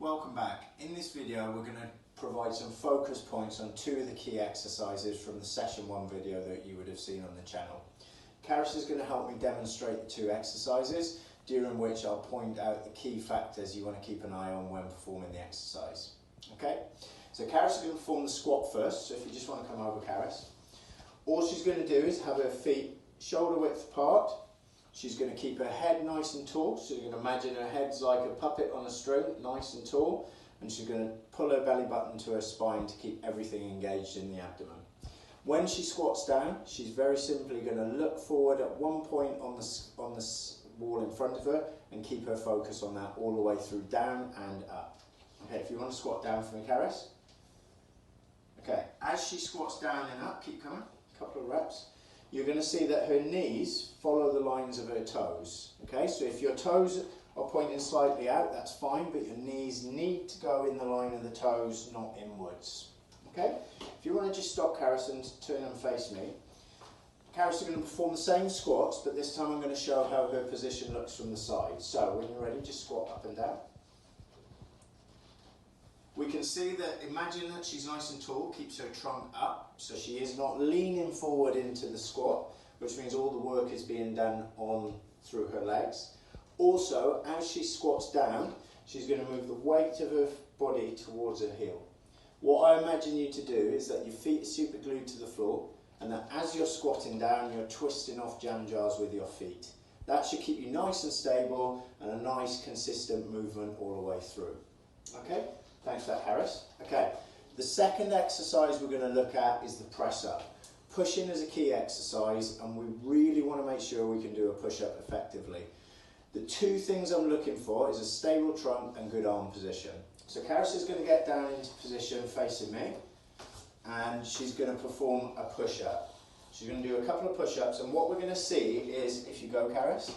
Welcome back. In this video we're going to provide some focus points on two of the key exercises from the session 1 video that you would have seen on the channel. Karis is going to help me demonstrate the two exercises, during which I'll point out the key factors you want to keep an eye on when performing the exercise. Okay, so Karis is going to perform the squat first, so if you just want to come over, Karis. All she's going to do is have her feet shoulder width apart. She's going to keep her head nice and tall, so you're going to imagine her head's like a puppet on a string, nice and tall, and she's going to pull her belly button to her spine to keep everything engaged in the abdomen. When she squats down, she's very simply going to look forward at one point on the wall in front of her and keep her focus on that all the way through down and up. Okay, if you want to squat down for me, Karis. Okay, as she squats down and up, keep coming, a couple of reps. You're going to see that her knees follow the lines of her toes. Okay, so if your toes are pointing slightly out, that's fine, but your knees need to go in the line of the toes, not inwards. Okay, if you want to just stop Karis and turn and face me. Karis is going to perform the same squats, but this time I'm going to show how her position looks from the side. So when you're ready, just squat up and down. We can see that, imagine that she's nice and tall, keeps her trunk up, so she is not leaning forward into the squat, which means all the work is being done on through her legs. Also, as she squats down, she's going to move the weight of her body towards her heel. What I imagine you to do is that your feet are super glued to the floor, and that as you're squatting down, you're twisting off jam jars with your feet. That should keep you nice and stable and a nice consistent movement all the way through. Okay? Thanks for that, Harris. Okay, the second exercise we're going to look at is the press up. Pushing is a key exercise, and we really want to make sure we can do a push up effectively. The two things I'm looking for is a stable trunk and good arm position. So Karis is going to get down into position facing me, and she's going to perform a push up. She's going to do a couple of push ups, and what we're going to see is, if you go, Karis,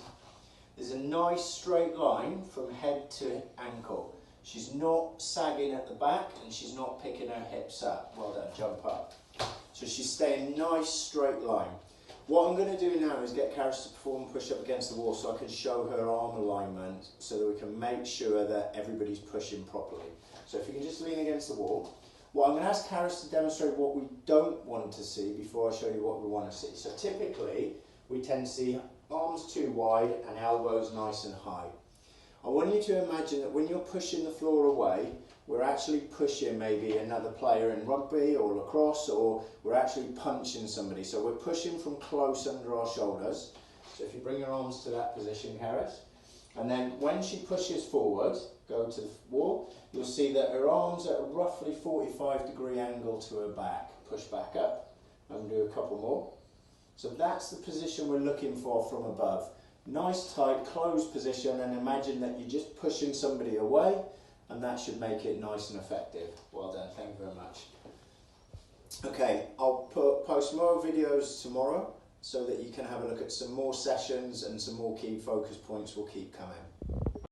there's a nice straight line from head to ankle. She's not sagging at the back and she's not picking her hips up. Well done, jump up. So she's staying nice straight line. What I'm going to do now is get Karis to perform push up against the wall so I can show her arm alignment so that we can make sure that everybody's pushing properly. So if you can just lean against the wall. Well, I'm going to ask Karis to demonstrate what we don't want to see before I show you what we want to see. So typically we tend to see arms too wide and elbows nice and high. I want you to imagine that when you're pushing the floor away, we're actually pushing maybe another player in rugby or lacrosse, or we're actually punching somebody. So we're pushing from close under our shoulders. So if you bring your arms to that position, Karis, and then when she pushes forward, go to the wall, you'll see that her arms are at a roughly 45-degree angle to her back. Push back up, and do a couple more. So that's the position we're looking for from above. Nice tight closed position, and imagine that you're just pushing somebody away, and that should make it nice and effective. Well done, thank you very much. Okay, I'll post more videos tomorrow so that you can have a look at some more sessions, and some more key focus points will keep coming.